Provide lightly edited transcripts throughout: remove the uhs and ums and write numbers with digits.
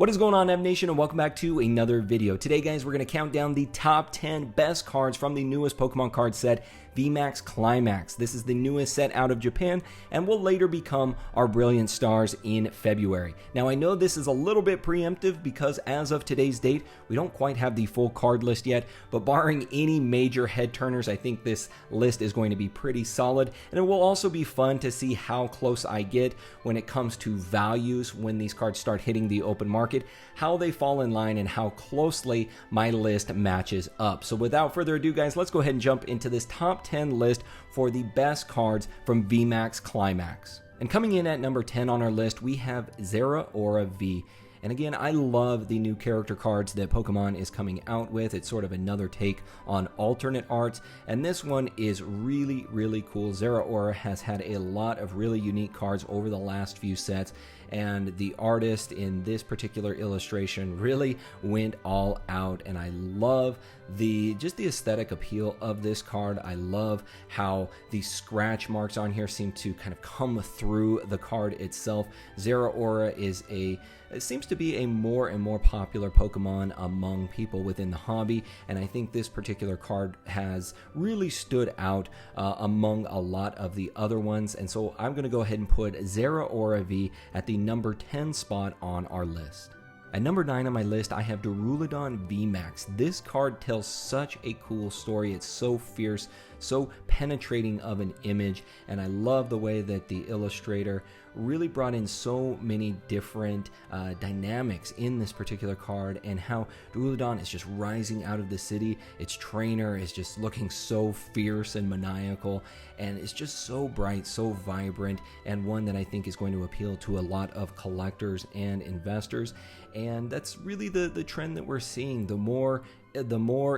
What is going on, Ev Nation, and welcome back to another video. Today, guys, we're going to count down the top 10 best cards from the newest Pokemon card set, VMAX Climax. This is the newest set out of Japan and will later become our Brilliant Stars in February. Now, I know this is a little bit preemptive because as of today's date, we don't quite have the full card list yet, but barring any major head turners, I think this list is going to be pretty solid, and it will also be fun to see how close I get when it comes to values when these cards start hitting the open market, how they fall in line, and how closely my list matches up. So without further ado, guys, let's go ahead and jump into this top 10 list for the best cards from VMAX Climax. And coming in at number 10 on our list, we have Zera Aura V. And again, I love the new character cards that Pokemon is coming out with. It's sort of another take on alternate arts, and this one is really, really cool. Zera Aura has had a lot of really unique cards over the last few sets, and the artist in this particular illustration really went all out, and I love just the aesthetic appeal of this card. I love how the scratch marks on here seem to kind of come through the card itself. Zera Aura it seems to be a more and more popular Pokemon among people within the hobby, and I think this particular card has really stood out among a lot of the other ones, and so I'm going to go ahead and put Zera Aura V at the number 10 spot on our list. At number 9 on my list, I have Udon VMAX. This card tells such a cool story. It's so fierce, so penetrating of an image, and I love the way that the illustrator really brought in so many different dynamics in this particular card, and how Udon is just rising out of the city. Its trainer is just looking so fierce and maniacal, and it's just so bright, so vibrant, and one that I think is going to appeal to a lot of collectors and investors. And that's really the trend that we're seeing. The more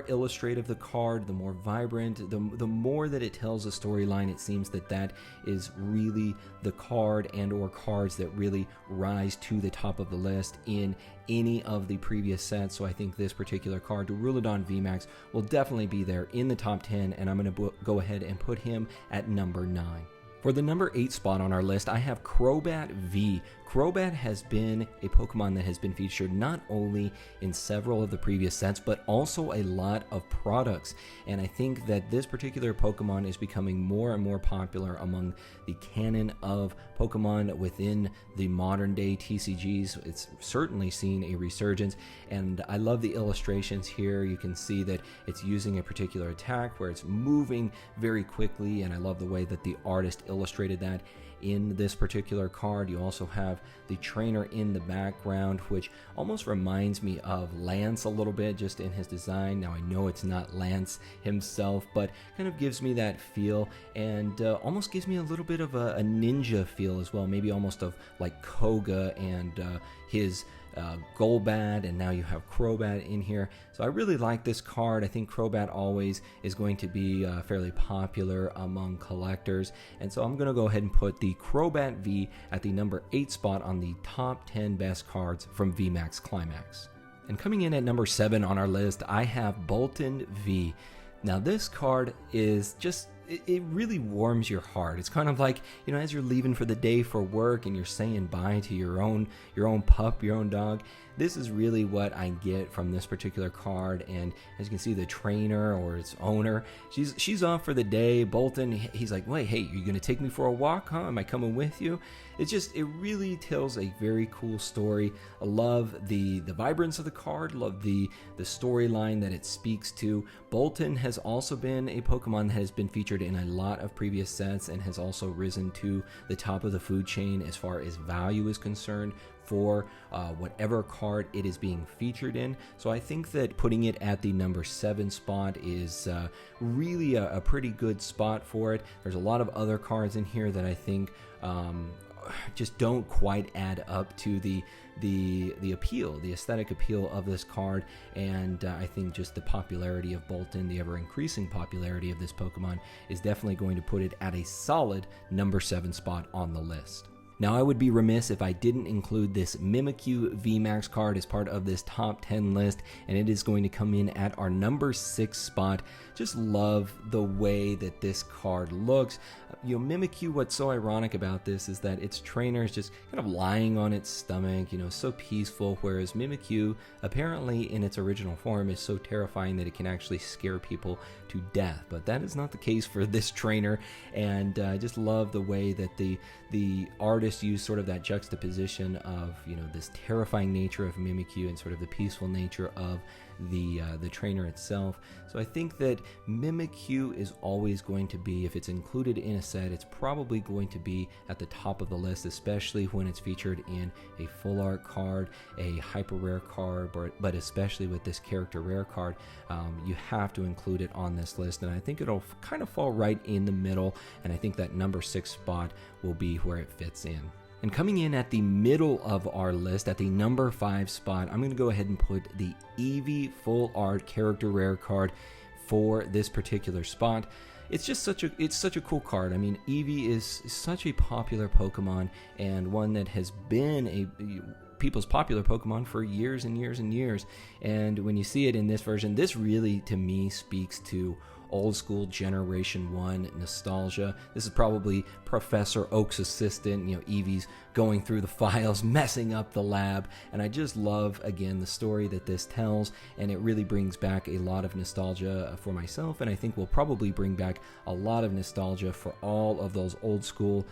illustrative the card, the more vibrant, the more that it tells a storyline, it seems that is really the card and or cards that really rise to the top of the list in any of the previous sets. So I think this particular card, Udon VMAX, will definitely be there in the top 10, and I'm going to go ahead and put him at number 9. For the number 8 spot on our list, I have Crobat V. Crobat has been a Pokemon that has been featured not only in several of the previous sets, but also a lot of products. And I think that this particular Pokemon is becoming more and more popular among the canon of Pokemon within the modern day TCGs. It's certainly seen a resurgence, and I love the illustrations here. You can see that it's using a particular attack where it's moving very quickly, and I love the way that the artist illustrated that in this particular card. You also have the trainer in the background, which almost reminds me of Lance a little bit just in his design. Now I know it's not Lance himself, but kind of gives me that feel, and almost gives me a little bit of a ninja feel as well, maybe almost of like Koga and his Golbat, and now you have Crobat in here. So I really like this card. I think Crobat always is going to be fairly popular among collectors, and so I'm going to go ahead and put the Crobat V at the number 8 spot on the top 10 best cards from VMAX Climax. And coming in at number 7 on our list, I have Bolton V. Now this card is just, it really warms your heart. It's kind of like, you know, as you're leaving for the day for work and you're saying bye to your own pup, your own dog. This is really what I get from this particular card. And as you can see, the trainer or its owner, she's off for the day. Bolton, he's like, wait, hey, you gonna take me for a walk, huh? Am I coming with you? It really tells a very cool story. I love the vibrance of the card, love the storyline that it speaks to. Bolton has also been a Pokemon that has been featured in a lot of previous sets and has also risen to the top of the food chain as far as value is concerned for whatever card it is being featured in. So I think that putting it at the number 7 spot is really a pretty good spot for it. There's a lot of other cards in here that I think just don't quite add up to the appeal, the aesthetic appeal of this card, and I think just the popularity of Bolton, the ever-increasing popularity of this Pokemon, is definitely going to put it at a solid number 7 spot on the list. Now, I would be remiss if I didn't include this Mimikyu VMAX card as part of this top 10 list, and it is going to come in at our number 6 spot. Just love the way that this card looks. Mimikyu, what's so ironic about this is that its trainer is just kind of lying on its stomach, so peaceful, whereas Mimikyu, apparently in its original form, is so terrifying that it can actually scare people to death. But that is not the case for this trainer, and I just love the way that the artist used sort of that juxtaposition of this terrifying nature of Mimikyu and sort of the peaceful nature of the trainer itself. So I think that Mimikyu is always going to be, if it's included in a set, it's probably going to be at the top of the list, especially when it's featured in a full art card, a hyper rare card, but especially with this character rare card, you have to include it on this list, and I think it'll kind of fall right in the middle, and I think that number 6 spot will be where it fits in. And coming in at the middle of our list, at the number 5 spot, I'm going to go ahead and put the Eevee Full Art Character Rare card for this particular spot. It's just such a cool card. I mean, Eevee is such a popular Pokemon, and one that has been people's popular Pokemon for years and years and years. And when you see it in this version, this really, to me, speaks to old school Generation 1 nostalgia. This is probably Professor Oak's assistant, Eevee's going through the files, messing up the lab, and I just love, again, the story that this tells, and it really brings back a lot of nostalgia for myself, and I think will probably bring back a lot of nostalgia for all of those old school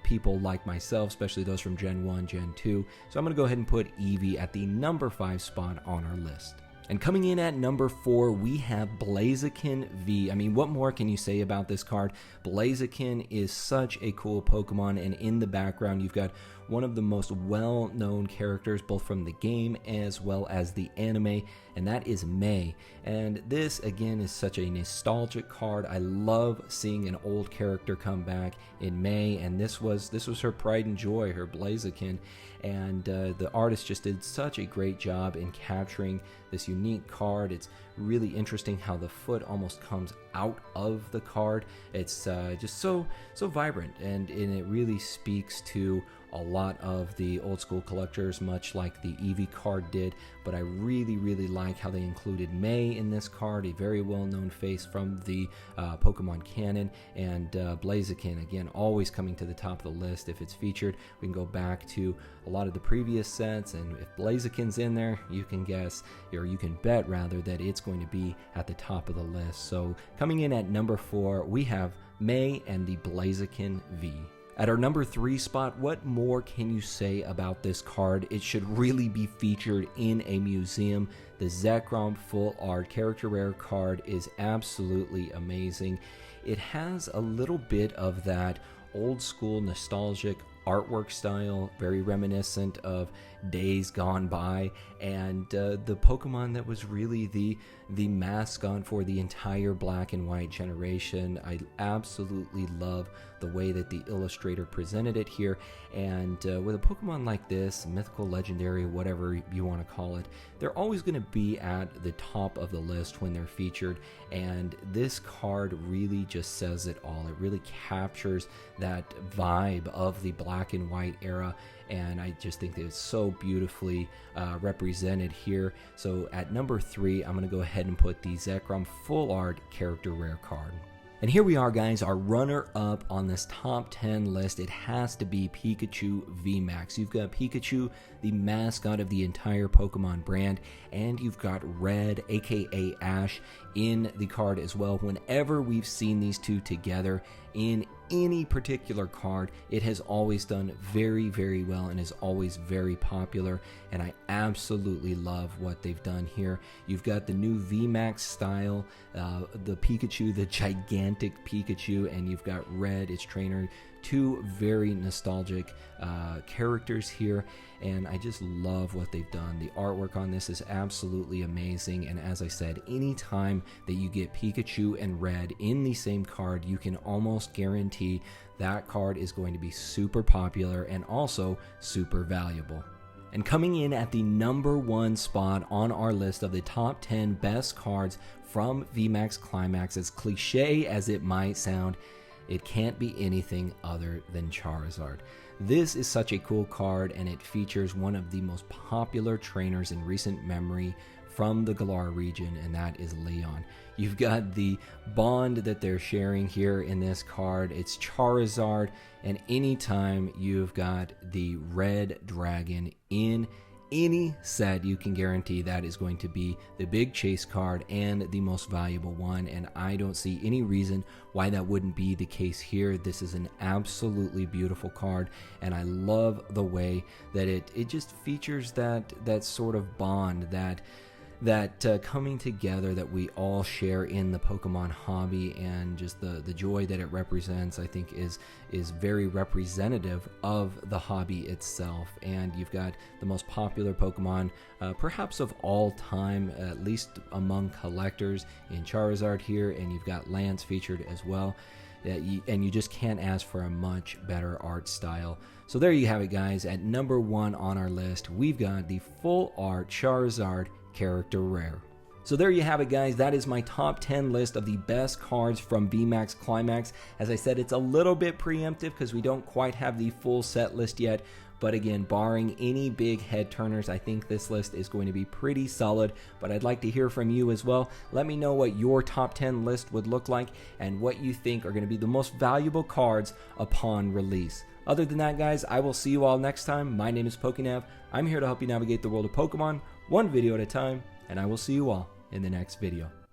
people like myself, especially those from Gen 1, Gen 2. So I'm going to go ahead and put Eevee at the number 5 spot on our list. And coming in at number 4, we have Blaziken V. I mean, what more can you say about this card? Blaziken is such a cool Pokemon, and in the background, you've got one of the most well-known characters, both from the game as well as the anime, and that is Mei. And this, again, is such a nostalgic card. I love seeing an old character come back in Mei, and this was her pride and joy, her Blaziken. And the artist just did such a great job in capturing this unique card. It's really interesting how the foot almost comes out of the card. It's just so vibrant, and it really speaks to a lot of the old school collectors, much like the Eevee card did. But I really like how they included Mei in this card, a very well-known face from the Pokemon canon, and Blaziken, again, always coming to the top of the list. If it's featured, we can go back to a lot of the previous sets, and if Blaziken's in there, you can guess, or you can bet rather, that it's going to be at the top of the list. So coming in at number 4, we have Mei and the Blaziken V. At our number 3 spot, what more can you say about this card? It should really be featured in a museum. The Zekrom Full Art Character Rare card is absolutely amazing. It has a little bit of that old school nostalgic artwork style, very reminiscent of days gone by, and the Pokemon that was really the mascot for the entire black and white generation. I absolutely love the way that the illustrator presented it here, and with a Pokemon like this, mythical, legendary, whatever you want to call it, they're always going to be at the top of the list when they're featured, and this card really just says it all. It really captures that vibe of the black and white era, and I just think that it's so beautifully represented here. So at number 3, I'm going to go ahead and put the Zekrom Full Art Character Rare card. And here we are, guys, our runner-up on this top 10 list. It has to be Pikachu VMAX. You've got Pikachu, the mascot of the entire Pokemon brand, and you've got Red, aka Ash, in the card as well. Whenever we've seen these two together in any particular card, it has always done very well and is always very popular, and I absolutely love what they've done here. You've got the new VMAX style, the Pikachu, the gigantic Pikachu, and you've got Red, its trainer. Two very nostalgic characters here, and I just love what they've done. The artwork on this is absolutely amazing, and as I said, anytime that you get Pikachu and Red in the same card, you can almost guarantee that card is going to be super popular and also super valuable. And coming in at the number 1 spot on our list of the top 10 best cards from VMAX Climax, as cliche as it might sound, it can't be anything other than Charizard. This is such a cool card, and it features one of the most popular trainers in recent memory from the Galar region, and that is Leon. You've got the bond that they're sharing here in this card. It's Charizard, and anytime you've got the red dragon in any set, you can guarantee that is going to be the big chase card and the most valuable one, and I don't see any reason why that wouldn't be the case here. This is an absolutely beautiful card, and I love the way that it just features that sort of bond, that coming together that we all share in the Pokemon hobby, and just the joy that it represents, I think is very representative of the hobby itself. And you've got the most popular Pokemon perhaps of all time, at least among collectors, in Charizard here, and you've got Lance featured as well. And you just can't ask for a much better art style. So there you have it, guys. At number 1 on our list, we've got the full art Charizard character rare. So there you have it, guys. That is my top 10 list of the best cards from VMAX Climax. As I said, it's a little bit preemptive because we don't quite have the full set list yet. But again, barring any big head turners, I think this list is going to be pretty solid. But I'd like to hear from you as well. Let me know what your top 10 list would look like and what you think are going to be the most valuable cards upon release. Other than that, guys, I will see you all next time. My name is PokéNav. I'm here to help you navigate the world of Pokemon, one video at a time, and I will see you all in the next video.